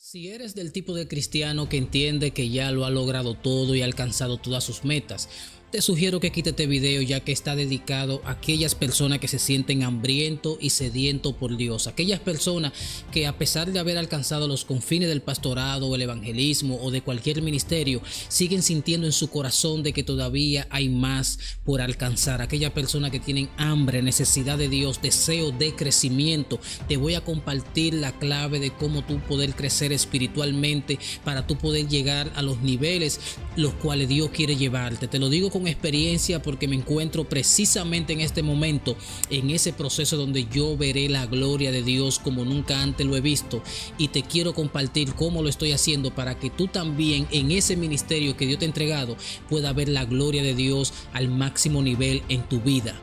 Si eres del tipo de cristiano que entiende que ya lo ha logrado todo y ha alcanzado todas sus metas, te sugiero que quites este video, ya que está dedicado a aquellas personas que se sienten hambrientos y sedientos por Dios. Aquellas personas que, a pesar de haber alcanzado los confines del pastorado o el evangelismo o de cualquier ministerio, siguen sintiendo en su corazón de que todavía hay más por alcanzar. Aquellas personas que tienen hambre, necesidad de Dios, deseo de crecimiento. Te voy a compartir la clave de cómo tú poder crecer espiritualmente para tú poder llegar a los niveles los cuales Dios quiere llevarte. Te lo digo con experiencia porque me encuentro precisamente en este momento en ese proceso donde yo veré la gloria de Dios como nunca antes lo he visto, y te quiero compartir cómo lo estoy haciendo para que tú también en ese ministerio que Dios te ha entregado pueda ver la gloria de Dios al máximo nivel en tu vida.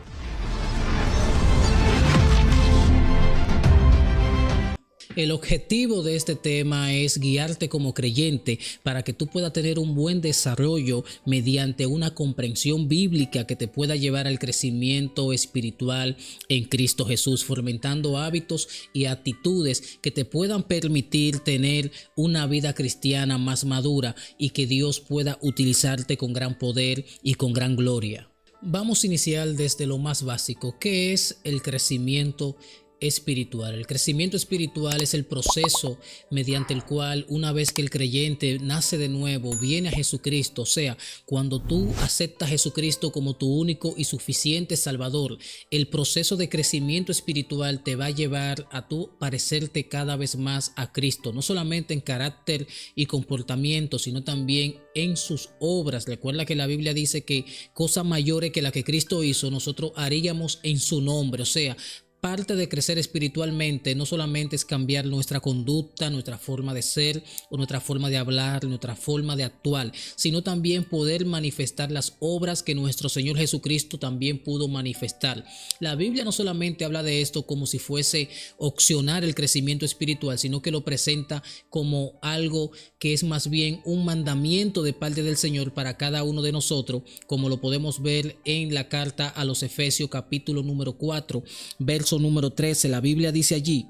El objetivo de este tema es guiarte como creyente para que tú puedas tener un buen desarrollo mediante una comprensión bíblica que te pueda llevar al crecimiento espiritual en Cristo Jesús, fomentando hábitos y actitudes que te puedan permitir tener una vida cristiana más madura y que Dios pueda utilizarte con gran poder y con gran gloria. Vamos a iniciar desde lo más básico. ¿Qué es el crecimiento espiritual? El crecimiento espiritual es el proceso mediante el cual, una vez que el creyente nace de nuevo, viene a Jesucristo. O sea, cuando tú aceptas a Jesucristo como tu único y suficiente Salvador, el proceso de crecimiento espiritual te va a llevar a tú parecerte cada vez más a Cristo, no solamente en carácter y comportamiento, sino también en sus obras. Recuerda que la Biblia dice que cosas mayores que la que Cristo hizo, nosotros haríamos en su nombre. O sea, parte de crecer espiritualmente no solamente es cambiar nuestra conducta, nuestra forma de ser o nuestra forma de hablar, nuestra forma de actuar, sino también poder manifestar las obras que nuestro Señor Jesucristo también pudo manifestar. La Biblia no solamente habla de esto como si fuese opcional el crecimiento espiritual, sino que lo presenta como algo que es más bien un mandamiento de parte del Señor para cada uno de nosotros, como lo podemos ver en la carta a los Efesios capítulo número 4, verso número 13, la Biblia dice allí: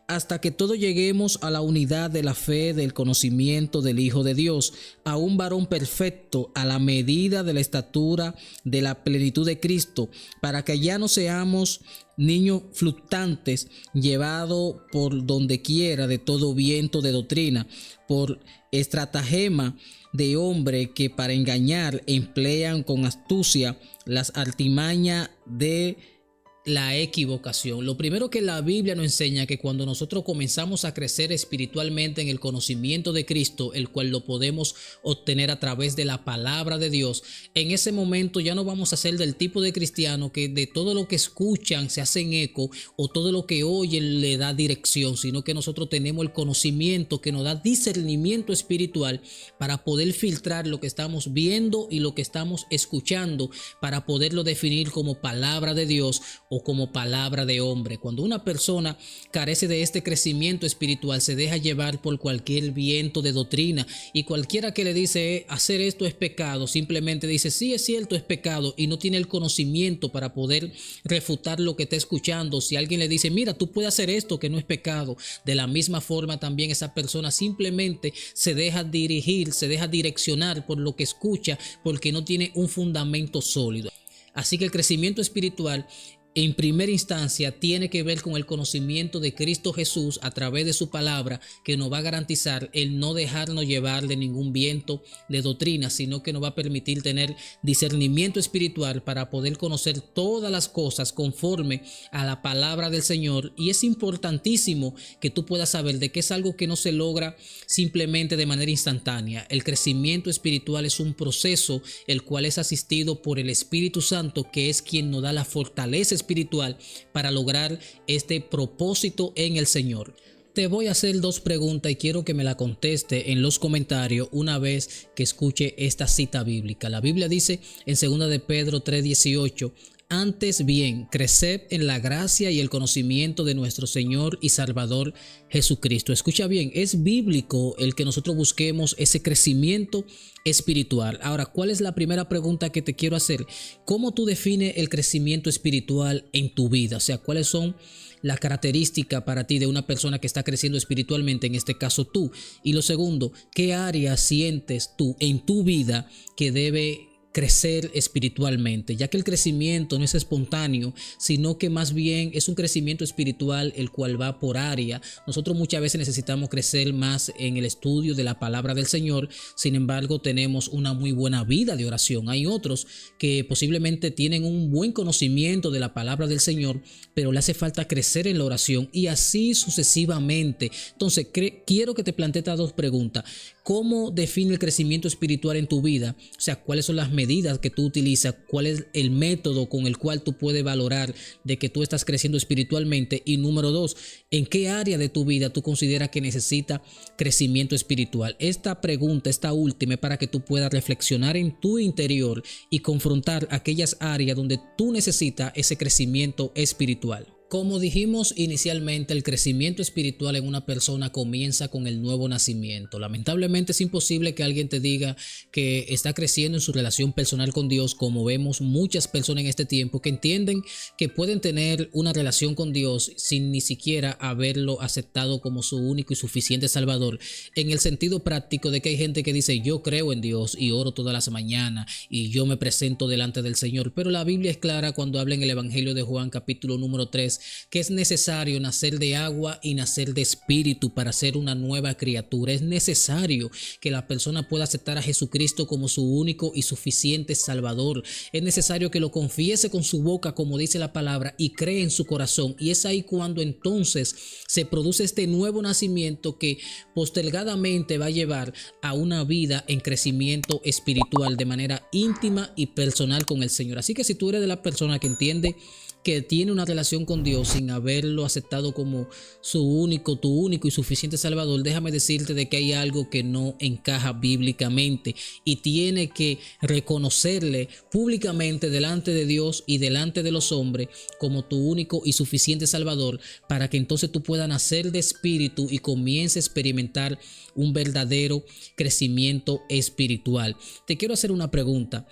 hasta que todos lleguemos a la unidad de la fe, del conocimiento del Hijo de Dios, a un varón perfecto, a la medida de la estatura de la plenitud de Cristo, para que ya no seamos niños fluctuantes, llevados por donde quiera de todo viento de doctrina, por estratagema de hombre que para engañar emplean con astucia las artimañas de la equivocación. Lo primero que la Biblia nos enseña, que cuando nosotros comenzamos a crecer espiritualmente en el conocimiento de Cristo, el cual lo podemos obtener a través de la palabra de Dios, en ese momento ya no vamos a ser del tipo de cristiano que de todo lo que escuchan se hacen eco o todo lo que oyen le da dirección, sino que nosotros tenemos el conocimiento que nos da discernimiento espiritual para poder filtrar lo que estamos viendo y lo que estamos escuchando, para poderlo definir como palabra de Dios o como palabra de hombre. Cuando una persona carece de este crecimiento espiritual, se deja llevar por cualquier viento de doctrina, y cualquiera que le dice hacer esto es pecado, simplemente dice sí, es cierto, es pecado, y no tiene el conocimiento para poder refutar lo que está escuchando. Si alguien le dice mira, tú puedes hacer esto que no es pecado, de la misma forma también esa persona simplemente se deja dirigir, se deja direccionar por lo que escucha, porque no tiene un fundamento sólido. Así que el crecimiento espiritual en primera instancia tiene que ver con el conocimiento de Cristo Jesús a través de su palabra, que nos va a garantizar el no dejarnos llevar de ningún viento de doctrina, sino que nos va a permitir tener discernimiento espiritual para poder conocer todas las cosas conforme a la palabra del Señor. Y es importantísimo que tú puedas saber de que es algo que no se logra simplemente de manera instantánea. El crecimiento espiritual es un proceso el cual es asistido por el Espíritu Santo, que es quien nos da la fortaleza espiritual para lograr este propósito en el Señor. Te voy a hacer dos preguntas y quiero que me la conteste en los comentarios una vez que escuche esta cita bíblica. La Biblia dice en 2 de Pedro 3:18: Antes bien, creced en la gracia y el conocimiento de nuestro Señor y Salvador Jesucristo. Escucha bien, es bíblico el que nosotros busquemos ese crecimiento espiritual. Ahora, ¿cuál es la primera pregunta que te quiero hacer? ¿Cómo tú defines el crecimiento espiritual en tu vida? O sea, ¿cuáles son las características para ti de una persona que está creciendo espiritualmente, en este caso tú? Y lo segundo, ¿qué área sientes tú en tu vida que debe crecer espiritualmente? Ya que el crecimiento no es espontáneo, sino que más bien es un crecimiento espiritual el cual va por área. Nosotros muchas veces necesitamos crecer más en el estudio de la palabra del Señor, sin embargo tenemos una muy buena vida de oración. Hay otros que posiblemente tienen un buen conocimiento de la palabra del Señor, pero le hace falta crecer en la oración, y así sucesivamente. Entonces quiero que te plantees estas dos preguntas. ¿Cómo define el crecimiento espiritual en tu vida? O sea, ¿cuáles son las medidas que tú utilizas? ¿Cuál es el método con el cual tú puedes valorar de que tú estás creciendo espiritualmente? Y número dos, ¿en qué área de tu vida tú consideras que necesita crecimiento espiritual? Esta pregunta, esta última, es para que tú puedas reflexionar en tu interior y confrontar aquellas áreas donde tú necesitas ese crecimiento espiritual. Como dijimos inicialmente, el crecimiento espiritual en una persona comienza con el nuevo nacimiento. Lamentablemente es imposible que alguien te diga que está creciendo en su relación personal con Dios, como vemos muchas personas en este tiempo que entienden que pueden tener una relación con Dios sin ni siquiera haberlo aceptado como su único y suficiente Salvador, en el sentido práctico de que hay gente que dice: yo creo en Dios y oro todas las mañanas y yo me presento delante del Señor. Pero la Biblia es clara cuando habla en el Evangelio de Juan capítulo número 3 que es necesario nacer de agua y nacer de espíritu para ser una nueva criatura. Es necesario que la persona pueda aceptar a Jesucristo como su único y suficiente Salvador. Es necesario que lo confiese con su boca, como dice la palabra, y cree en su corazón. Y es ahí cuando entonces se produce este nuevo nacimiento que postergadamente va a llevar a una vida en crecimiento espiritual de manera íntima y personal con el Señor. Así que si tú eres de la persona que entiende que tiene una relación con Dios sin haberlo aceptado como tu único y suficiente Salvador, déjame decirte de que hay algo que no encaja bíblicamente, y tiene que reconocerle públicamente delante de Dios y delante de los hombres como tu único y suficiente Salvador, para que entonces tú puedas nacer de espíritu y comiences a experimentar un verdadero crecimiento espiritual. Te quiero hacer una pregunta.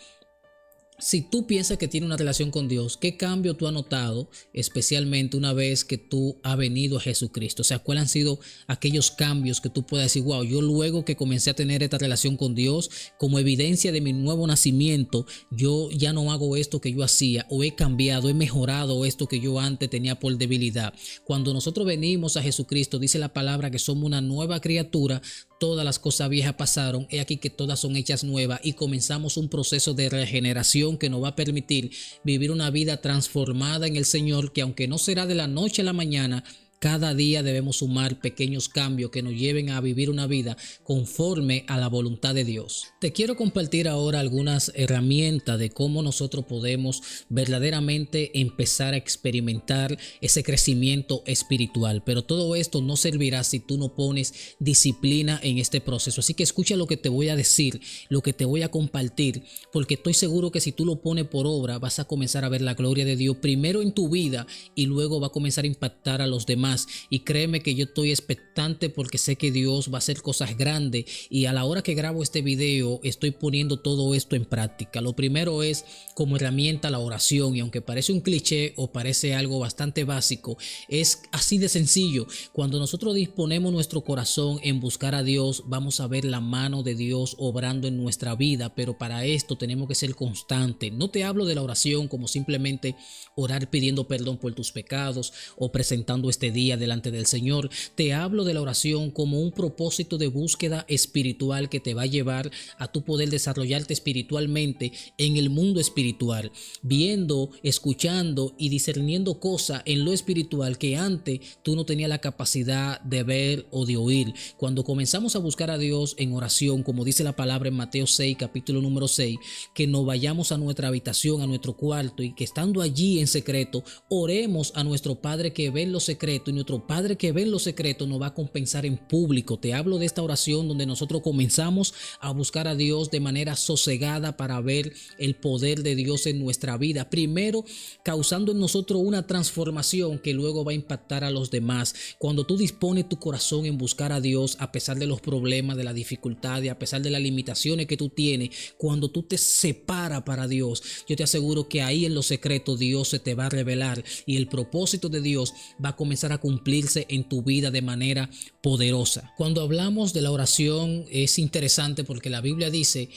Si tú piensas que tienes una relación con Dios, ¿qué cambio tú has notado, especialmente una vez que tú has venido a Jesucristo? O sea, ¿cuáles han sido aquellos cambios que tú puedas decir: wow, yo luego que comencé a tener esta relación con Dios, como evidencia de mi nuevo nacimiento, yo ya no hago esto que yo hacía, o he cambiado, he mejorado esto que yo antes tenía por debilidad? Cuando nosotros venimos a Jesucristo, dice la palabra que somos una nueva criatura. Todas las cosas viejas pasaron, he aquí que todas son hechas nuevas, y comenzamos un proceso de regeneración que nos va a permitir vivir una vida transformada en el Señor, que aunque no será de la noche a la mañana, cada día debemos sumar pequeños cambios que nos lleven a vivir una vida conforme a la voluntad de Dios. Te quiero compartir ahora algunas herramientas de cómo nosotros podemos verdaderamente empezar a experimentar ese crecimiento espiritual. Pero todo esto no servirá si tú no pones disciplina en este proceso. Así que escucha lo que te voy a decir, lo que te voy a compartir, porque estoy seguro que si tú lo pones por obra, vas a comenzar a ver la gloria de Dios primero en tu vida, y luego va a comenzar a impactar a los demás. Y créeme que yo estoy expectante, porque sé que Dios va a hacer cosas grandes, y a la hora que grabo este video estoy poniendo todo esto en práctica. Lo primero es como herramienta la oración, y aunque parece un cliché o parece algo bastante básico, es así de sencillo. Cuando nosotros disponemos nuestro corazón en buscar a Dios, vamos a ver la mano de Dios obrando en nuestra vida, pero para esto tenemos que ser constantes. No te hablo de la oración como simplemente orar pidiendo perdón por tus pecados o presentando este día delante del Señor. Te hablo de la oración como un propósito de búsqueda espiritual que te va a llevar a tu poder desarrollarte espiritualmente en el mundo espiritual, viendo, escuchando y discerniendo cosas en lo espiritual que antes tú no tenías la capacidad de ver o de oír. Cuando comenzamos a buscar a Dios en oración, como dice la palabra en Mateo 6, capítulo número 6, que nos vayamos a nuestra habitación, a nuestro cuarto, y que estando allí en secreto, oremos a nuestro Padre que ve en lo secreto, y nuestro Padre que ve en lo secreto nos va a compensar en público. Te hablo de esta oración donde nosotros comenzamos a buscar a Dios de manera sosegada para ver el poder de Dios en nuestra vida. Primero, causando en nosotros una transformación que luego va a impactar a los demás. Cuando tú dispones tu corazón en buscar a Dios, a pesar de los problemas, de las dificultades, a pesar de las limitaciones que tú tienes, cuando tú te separas para Dios, yo te aseguro que ahí en lo secreto Dios se te va a revelar y el propósito de Dios va a comenzar a cumplirse en tu vida de manera poderosa. Cuando hablamos de la oración es interesante porque la Biblia dice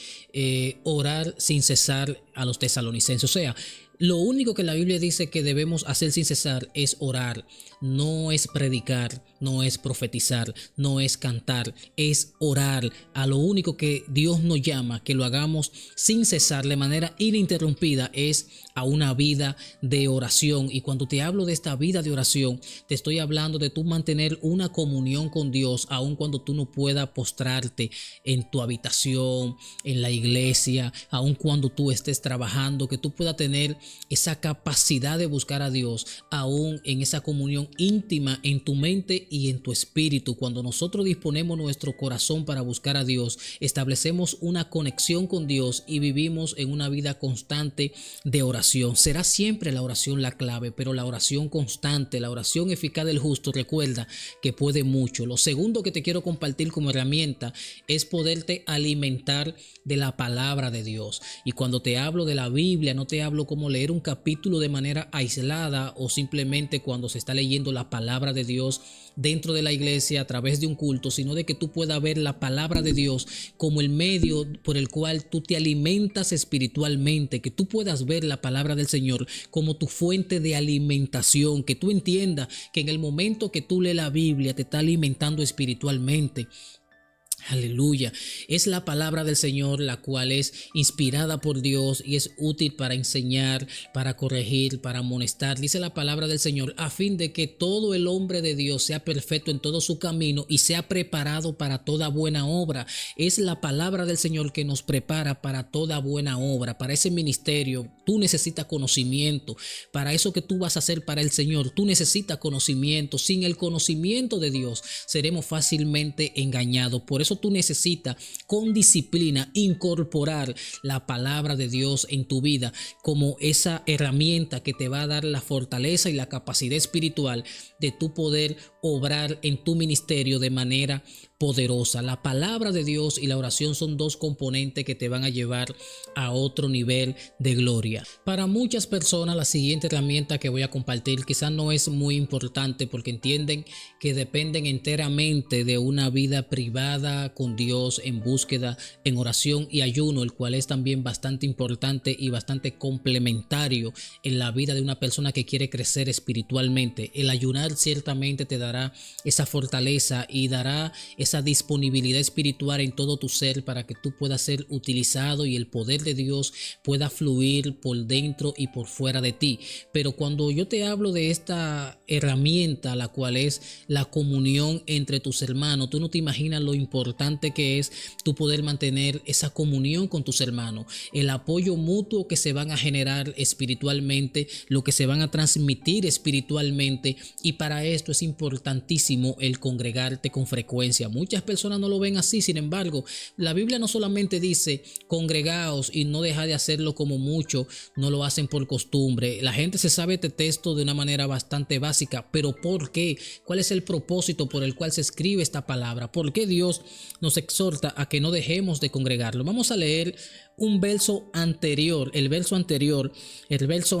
orar sin cesar a los tesalonicenses. O sea, lo único que la Biblia dice que debemos hacer sin cesar es orar. No es predicar, no es profetizar, no es cantar, es orar. A lo único que Dios nos llama que lo hagamos sin cesar de manera ininterrumpida es a una vida de oración. Y cuando te hablo de esta vida de oración, te estoy hablando de tú mantener una comunión con Dios aun cuando tú no puedas postrarte en tu habitación, en la iglesia, aun cuando tú estés trabajando, que tú puedas tener esa capacidad de buscar a Dios aún en esa comunión íntima en tu mente y en tu espíritu. Cuando nosotros disponemos nuestro corazón para buscar a Dios, establecemos una conexión con Dios y vivimos en una vida constante de oración. Será siempre la oración la clave, pero la oración constante, la oración eficaz del justo, recuerda que puede mucho. Lo segundo que te quiero compartir como herramienta es poderte alimentar de la palabra de Dios. Y cuando te hablo de la Biblia, no te hablo como leer un capítulo de manera aislada o simplemente cuando se está leyendo la palabra de Dios dentro de la iglesia a través de un culto, sino de que tú puedas ver la palabra de Dios como el medio por el cual tú te alimentas espiritualmente, que tú puedas ver la palabra del Señor como tu fuente de alimentación, que tú entiendas que en el momento que tú lees la Biblia te está alimentando espiritualmente. Aleluya. Es la palabra del Señor la cual es inspirada por Dios y es útil para enseñar, para corregir, para amonestar. Dice la palabra del Señor a fin de que todo el hombre de Dios sea perfecto en todo su camino y sea preparado para toda buena obra. Es la palabra del Señor que nos prepara para toda buena obra. Para ese ministerio tú necesitas conocimiento. Para eso que tú vas a hacer para el Señor tú necesitas conocimiento. Sin el conocimiento de Dios seremos fácilmente engañados. Por eso tú necesitas con disciplina incorporar la palabra de Dios en tu vida como esa herramienta que te va a dar la fortaleza y la capacidad espiritual de tu poder obrar en tu ministerio de manera poderosa. La palabra de Dios y la oración son dos componentes que te van a llevar a otro nivel de gloria. Para muchas personas la siguiente herramienta que voy a compartir quizás no es muy importante porque entienden que dependen enteramente de una vida privada con Dios en búsqueda, en oración y ayuno, el cual es también bastante importante y bastante complementario en la vida de una persona que quiere crecer espiritualmente. El ayunar ciertamente te dará esa fortaleza y dará esa disponibilidad espiritual en todo tu ser para que tú puedas ser utilizado y el poder de Dios pueda fluir por dentro y por fuera de ti. Pero cuando yo te hablo de esta herramienta, la cual es la comunión entre tus hermanos, tú no te imaginas lo importante que es tú poder mantener esa comunión con tus hermanos, el apoyo mutuo que se van a generar espiritualmente, lo que se van a transmitir espiritualmente, y para esto es importantísimo el congregarte con frecuencia. Muchas personas no lo ven así, sin embargo, la Biblia no solamente dice congregaos y no deja de hacerlo como muchos no lo hacen por costumbre. La gente se sabe este texto de una manera bastante básica, pero ¿por qué? ¿Cuál es el propósito por el cual se escribe esta palabra? ¿Por qué Dios nos exhorta a que no dejemos de congregarlo? Vamos a leer un verso anterior, el verso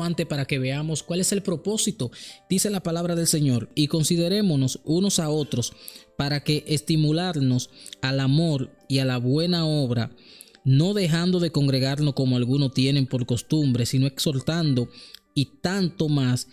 antes para que veamos cuál es el propósito. Dice la palabra del Señor: y considerémonos unos a otros para que estimularnos al amor y a la buena obra, no dejando de congregarnos como algunos tienen por costumbre, sino exhortando, y tanto más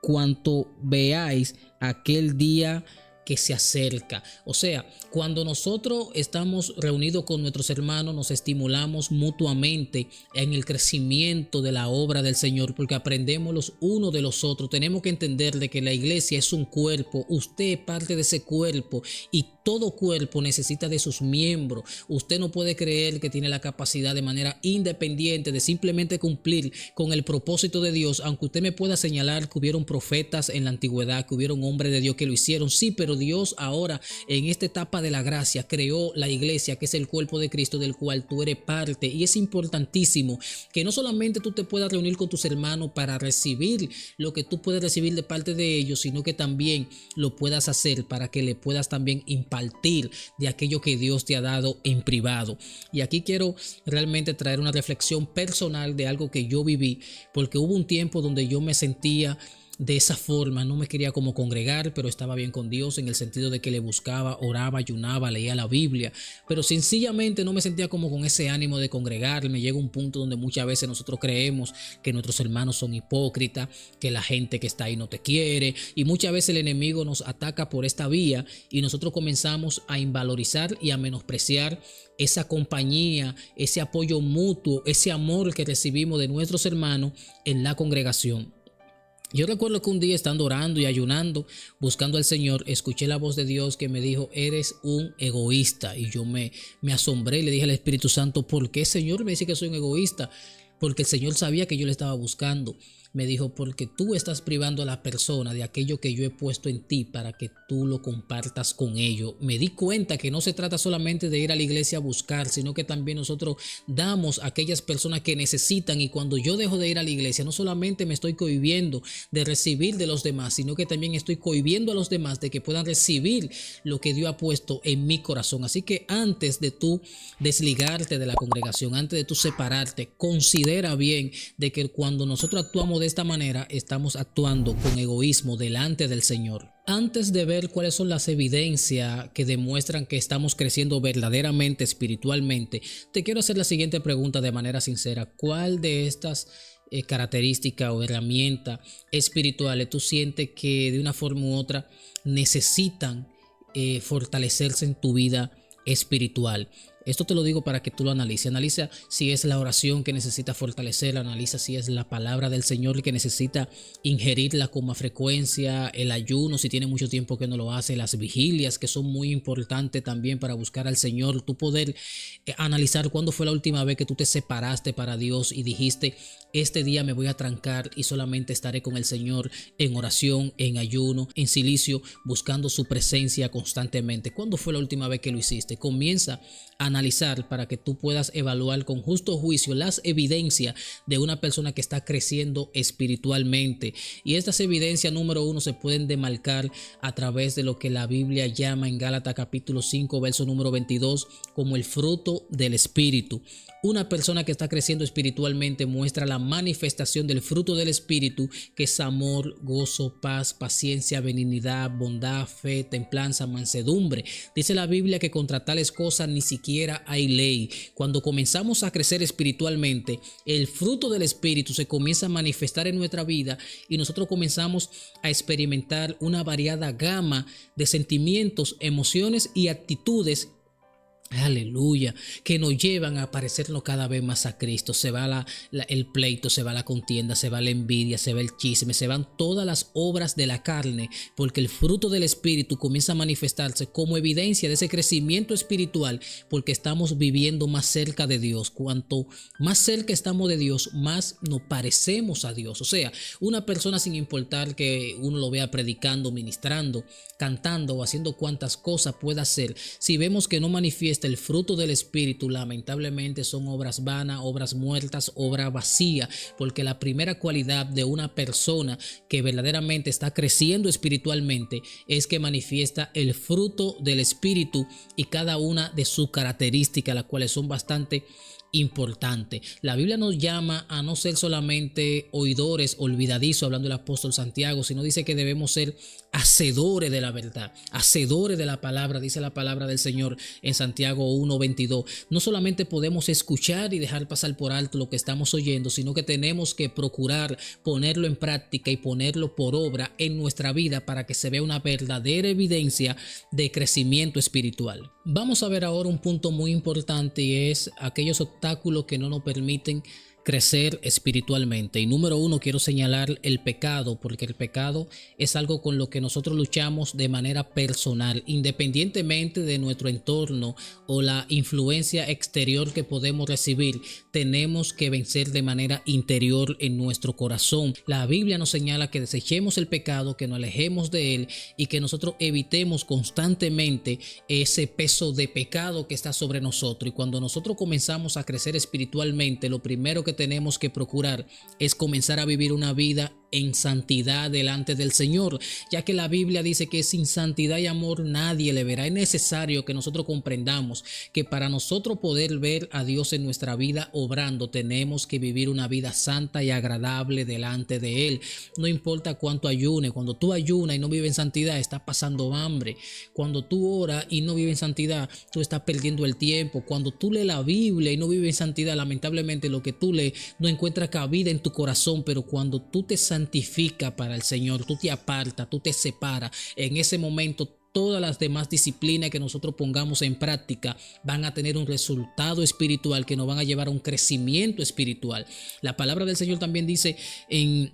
cuanto veáis aquel día que se acerca. O sea, cuando nosotros estamos reunidos con nuestros hermanos, nos estimulamos mutuamente en el crecimiento de la obra del Señor, porque aprendemos los unos de los otros. Tenemos que entender de que la iglesia es un cuerpo, usted es parte de ese cuerpo y todo cuerpo necesita de sus miembros. Usted no puede creer que tiene la capacidad de manera independiente de simplemente cumplir con el propósito de Dios, aunque usted me pueda señalar que hubieron profetas en la antigüedad, que hubieron hombres de Dios que lo hicieron, sí, pero Dios ahora en esta etapa de la gracia creó la iglesia, que es el cuerpo de Cristo, del cual tú eres parte, y es importantísimo que no solamente tú te puedas reunir con tus hermanos para recibir lo que tú puedes recibir de parte de ellos, sino que también lo puedas hacer para que le puedas también impartir de aquello que Dios te ha dado en privado. Y aquí quiero realmente traer una reflexión personal de algo que yo viví, porque hubo un tiempo donde yo me sentía de esa forma, no me quería como congregar, pero estaba bien con Dios en el sentido de que le buscaba, oraba, ayunaba, leía la Biblia, pero sencillamente no me sentía como con ese ánimo de congregarme. Llega un punto donde muchas veces nosotros creemos que nuestros hermanos son hipócritas, que la gente que está ahí no te quiere, y muchas veces el enemigo nos ataca por esta vía y nosotros comenzamos a invalorizar y a menospreciar esa compañía, ese apoyo mutuo, ese amor que recibimos de nuestros hermanos en la congregación. Yo recuerdo que un día, estando orando y ayunando, buscando al Señor, escuché la voz de Dios que me dijo: eres un egoísta. Y yo me asombré y le dije al Espíritu Santo: ¿por qué, Señor, me dice que soy un egoísta? Porque el Señor sabía que yo le estaba buscando. Me dijo: porque tú estás privando a la persona de aquello que yo he puesto en ti para que tú lo compartas con ellos. Me di cuenta que no se trata solamente de ir a la iglesia a buscar, sino que también nosotros damos a aquellas personas que necesitan. Y cuando yo dejo de ir a la iglesia, no solamente me estoy cohibiendo de recibir de los demás, sino que también estoy cohibiendo a los demás de que puedan recibir lo que Dios ha puesto en mi corazón. Así que antes de tú desligarte de la congregación, antes de tú separarte, considera bien de que cuando nosotros actuamos de esta manera, estamos actuando con egoísmo delante del Señor. Antes de ver cuáles son las evidencias que demuestran que estamos creciendo verdaderamente espiritualmente, te quiero hacer la siguiente pregunta de manera sincera: ¿cuál de estas características o herramientas espirituales tú sientes que de una forma u otra necesitan fortalecerse en tu vida espiritual? Esto te lo digo para que tú lo analices. Analiza si es la oración que necesita fortalecer, analiza si es la palabra del Señor que necesita ingerirla con más frecuencia, el ayuno si tiene mucho tiempo que no lo hace, las vigilias que son muy importantes también para buscar al Señor. Tú poder analizar cuándo fue la última vez que tú te separaste para Dios y dijiste: este día me voy a trancar y solamente estaré con el Señor en oración, en ayuno, en silicio, buscando su presencia constantemente. ¿Cuándo fue la última vez que lo hiciste? Comienza a analizar para que tú puedas evaluar con justo juicio las evidencias de una persona que está creciendo espiritualmente. Y estas evidencias, número uno, se pueden demarcar a través de lo que la Biblia llama en Gálatas capítulo 5, verso número 22, como el fruto del Espíritu. Una persona que está creciendo espiritualmente muestra la manifestación del fruto del Espíritu, que es amor, gozo, paz, paciencia, benignidad, bondad, fe, templanza, mansedumbre. Dice la Biblia que contra tales cosas ni siquiera hay ley. Cuando comenzamos a crecer espiritualmente, el fruto del Espíritu se comienza a manifestar en nuestra vida y nosotros comenzamos a experimentar una variada gama de sentimientos, emociones y actitudes, aleluya, que nos llevan a parecernos cada vez más a Cristo. Se va el pleito, se va la contienda, se va la envidia, se va el chisme, se van todas las obras de la carne, porque el fruto del Espíritu comienza a manifestarse como evidencia de ese crecimiento espiritual, porque estamos viviendo más cerca de Dios. Cuanto más cerca estamos de Dios, más nos parecemos a Dios. O sea, una persona, sin importar que uno lo vea predicando, ministrando, cantando o haciendo cuantas cosas pueda hacer, si vemos que no manifiesta el fruto del Espíritu, lamentablemente son obras vanas, obras muertas, obra vacía, porque la primera cualidad de una persona que verdaderamente está creciendo espiritualmente es que manifiesta el fruto del Espíritu y cada una de sus características, las cuales son bastante importante. La Biblia nos llama a no ser solamente oidores olvidadizos, hablando del apóstol Santiago, sino dice que debemos ser hacedores de la verdad, hacedores de la palabra. Dice la palabra del Señor en Santiago Santiago 1:22. No solamente podemos escuchar y dejar pasar por alto lo que estamos oyendo, sino que tenemos que procurar ponerlo en práctica y ponerlo por obra en nuestra vida para que se vea una verdadera evidencia de crecimiento espiritual. Vamos a ver ahora un punto muy importante, y es aquellos obstáculos que no nos permiten crecer espiritualmente. Y número uno, quiero señalar el pecado, porque el pecado es algo con lo que nosotros luchamos de manera personal, independientemente de nuestro entorno o la influencia exterior que podemos recibir. Tenemos que vencer de manera interior en nuestro corazón. La Biblia nos señala que desechemos el pecado, que nos alejemos de él y que nosotros evitemos constantemente ese peso de pecado que está sobre nosotros. Y cuando nosotros comenzamos a crecer espiritualmente, lo primero que tenemos que procurar es comenzar a vivir una vida en santidad delante del Señor, ya que la Biblia dice que sin santidad y amor nadie le verá. Es necesario que nosotros comprendamos que para nosotros poder ver a Dios en nuestra vida obrando, tenemos que vivir una vida santa y agradable delante de Él. No importa cuánto ayune. Cuando tú ayunas y no vives en santidad, estás pasando hambre. Cuando tú oras y no vives en santidad, tú estás perdiendo el tiempo. Cuando tú lees la Biblia y no vives en santidad, lamentablemente lo que tú lees no encuentra cabida en tu corazón. Pero cuando tú te santificas para el Señor, tú te apartas, tú te separas, en ese momento todas las demás disciplinas que nosotros pongamos en práctica van a tener un resultado espiritual que nos van a llevar a un crecimiento espiritual. La palabra del Señor también dice en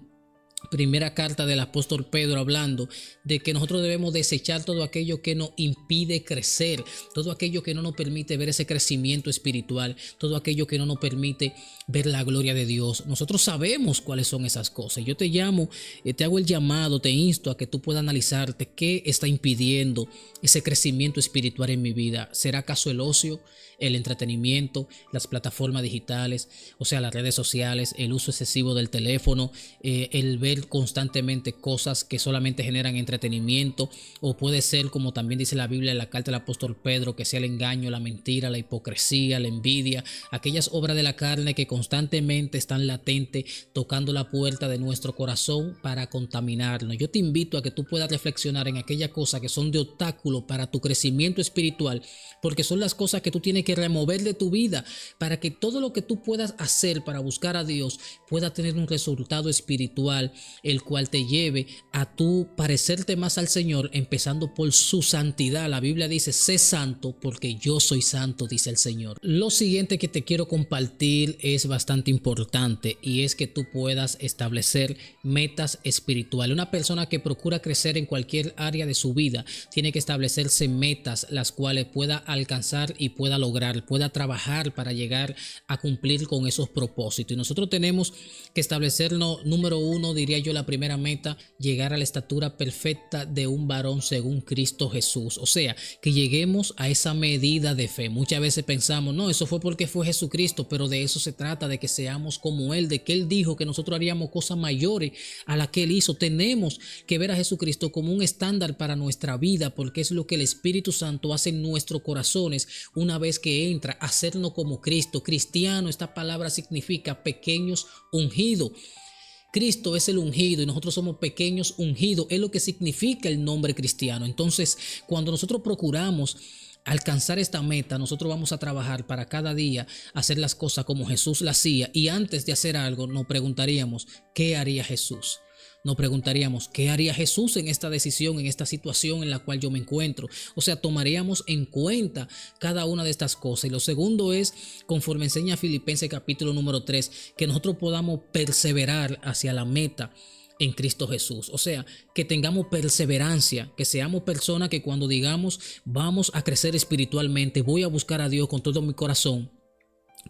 primera carta del apóstol Pedro, hablando de que nosotros debemos desechar todo aquello que nos impide crecer, todo aquello que no nos permite ver ese crecimiento espiritual, todo aquello que no nos permite ver la gloria de Dios. Nosotros sabemos cuáles son esas cosas. Yo te llamo, te hago el llamado, te insto a que tú puedas analizarte qué está impidiendo ese crecimiento espiritual en mi vida. ¿Será acaso el ocio, el entretenimiento, las plataformas digitales, o sea, las redes sociales, el uso excesivo del teléfono, el ver constantemente cosas que solamente generan entretenimiento? O puede ser, como también dice la Biblia en la carta del apóstol Pedro, que sea el engaño, la mentira, la hipocresía, la envidia, aquellas obras de la carne que constantemente están latentes, tocando la puerta de nuestro corazón para contaminarnos. Yo te invito a que tú puedas reflexionar en aquellas cosas que son de obstáculo para tu crecimiento espiritual, porque son las cosas que tú tienes que remover de tu vida para que todo lo que tú puedas hacer para buscar a Dios pueda tener un resultado espiritual, el cual te lleve a tú parecerte más al Señor, empezando por su santidad. La Biblia dice: sé santo porque yo soy santo, dice el Señor. Lo siguiente que te quiero compartir es bastante importante, y es que tú puedas establecer metas espirituales. Una persona que procura crecer en cualquier área de su vida tiene que establecerse metas las cuales pueda alcanzar y pueda lograr, pueda trabajar para llegar a cumplir con esos propósitos. Y nosotros tenemos que establecernos, número uno, diría yo, la primera meta: llegar a la estatura perfecta de un varón según Cristo Jesús. O sea, que lleguemos a esa medida de fe. Muchas veces pensamos, no, eso fue porque fue Jesucristo, pero de eso se trata, de que seamos como Él, de que Él dijo que nosotros haríamos cosas mayores a las que Él hizo. Tenemos que ver a Jesucristo como un estándar para nuestra vida, porque es lo que el Espíritu Santo hace en nuestros corazones una vez que entra, hacernos como Cristo. Cristiano, esta palabra significa pequeños ungidos. Cristo es el ungido y nosotros somos pequeños ungidos. Es lo que significa el nombre cristiano. Entonces, cuando nosotros procuramos alcanzar esta meta, nosotros vamos a trabajar para cada día hacer las cosas como Jesús las hacía. Y antes de hacer algo, nos preguntaríamos: ¿qué haría Jesús? Nos preguntaríamos: ¿qué haría Jesús en esta decisión, en esta situación en la cual yo me encuentro? O sea, tomaríamos en cuenta cada una de estas cosas. Y lo segundo es, conforme enseña Filipenses capítulo número 3, que nosotros podamos perseverar hacia la meta en Cristo Jesús. O sea, que tengamos perseverancia, que seamos personas que cuando digamos vamos a crecer espiritualmente, voy a buscar a Dios con todo mi corazón,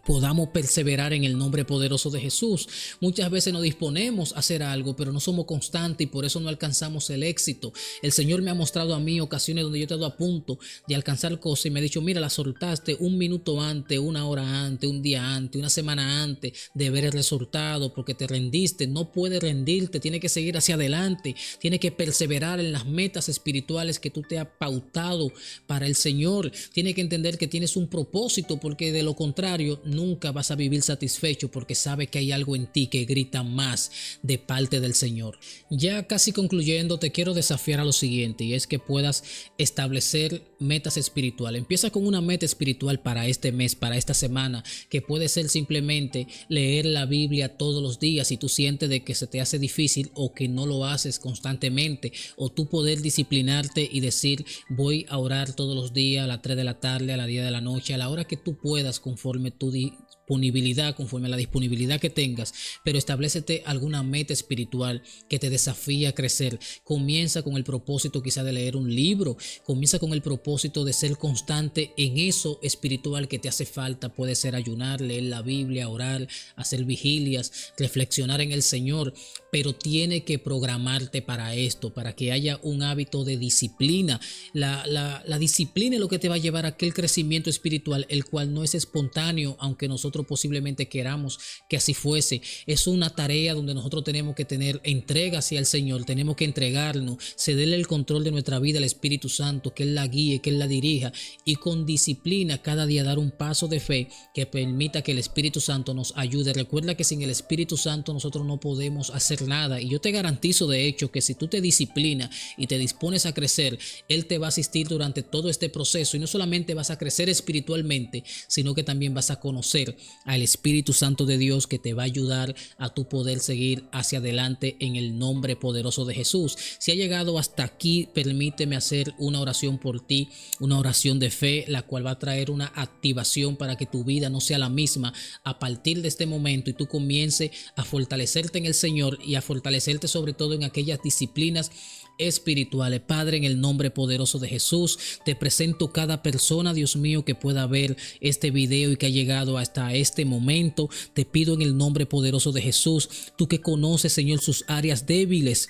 podamos perseverar en el nombre poderoso de Jesús. Muchas veces nos disponemos a hacer algo, pero no somos constantes y por eso no alcanzamos el éxito. El Señor me ha mostrado a mí ocasiones donde yo he estado a punto de alcanzar cosas y me ha dicho: mira, la soltaste un minuto antes, una hora antes, un día antes, una semana antes de ver el resultado, porque te rendiste. No puedes rendirte, tienes que seguir hacia adelante, tienes que perseverar en las metas espirituales que tú te has pautado para el Señor. Tienes que entender que tienes un propósito, porque de lo contrario nunca vas a vivir satisfecho porque sabes que hay algo en ti que grita más de parte del Señor. Ya casi concluyendo, te quiero desafiar a lo siguiente, y es que puedas establecer metas espirituales. Empieza con una meta espiritual para este mes, para esta semana, que puede ser simplemente leer la Biblia todos los días si tú sientes de que se te hace difícil o que no lo haces constantemente, o tú poder disciplinarte y decir voy a orar todos los días a las 3 de la tarde, a las 10 de la noche, a la hora que tú puedas, conforme tu disponibilidad, conforme a la disponibilidad que tengas, pero establécete alguna meta espiritual que te desafíe a crecer. Comienza con el propósito quizá de leer un libro, comienza con el propósito de ser constante en eso espiritual que te hace falta. Puede ser ayunar, leer la Biblia, orar, hacer vigilias, reflexionar en el Señor, pero tiene que programarte para esto, para que haya un hábito de disciplina. La disciplina es lo que te va a llevar a aquel crecimiento espiritual, el cual no es espontáneo, aunque nosotros posiblemente queramos que así fuese. Es una tarea donde nosotros tenemos que tener entrega hacia el Señor, tenemos que entregarnos, cederle el control de nuestra vida al Espíritu Santo, que Él la guíe, que Él la dirija, y con disciplina cada día dar un paso de fe que permita que el Espíritu Santo nos ayude. Recuerda que sin el Espíritu Santo nosotros no podemos hacer nada, y yo te garantizo de hecho que si tú te disciplinas y te dispones a crecer, Él te va a asistir durante todo este proceso, y no solamente vas a crecer espiritualmente, sino que también vas a conocer al Espíritu Santo de Dios, que te va a ayudar a tu poder seguir hacia adelante en el nombre poderoso de Jesús. Si ha llegado hasta aquí, permíteme hacer una oración por ti, una oración de fe, la cual va a traer una activación para que tu vida no sea la misma a partir de este momento, y tú comiences a fortalecerte en el Señor y a fortalecerte sobre todo en aquellas disciplinas espirituales. Padre, en el nombre poderoso de Jesús, te presento cada persona, Dios mío, que pueda ver este video y que ha llegado hasta este momento. Te pido en el nombre poderoso de Jesús, tú que conoces, Señor, sus áreas débiles.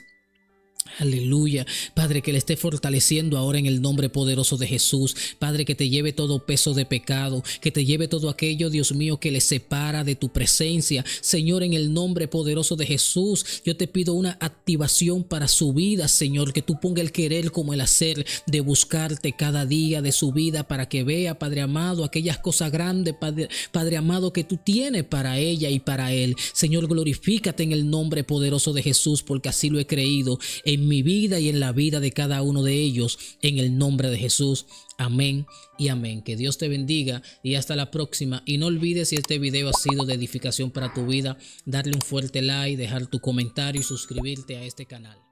Aleluya, Padre, que le esté fortaleciendo ahora en el nombre poderoso de Jesús. Padre, que te lleve todo peso de pecado, que te lleve todo aquello, Dios mío, que le separa de tu presencia. Señor, en el nombre poderoso de Jesús, yo te pido una activación para su vida, Señor, que tú ponga el querer como el hacer de buscarte cada día de su vida, para que vea, Padre amado, aquellas cosas grandes, Padre amado, que tú tienes para ella y para él. Señor, glorifícate en el nombre poderoso de Jesús, porque así lo he creído en mi vida y en la vida de cada uno de ellos, en el nombre de Jesús. Amén y amén. Que Dios te bendiga y hasta la próxima. Y no olvides, si este video ha sido de edificación para tu vida, darle un fuerte like, dejar tu comentario y suscribirte a este canal.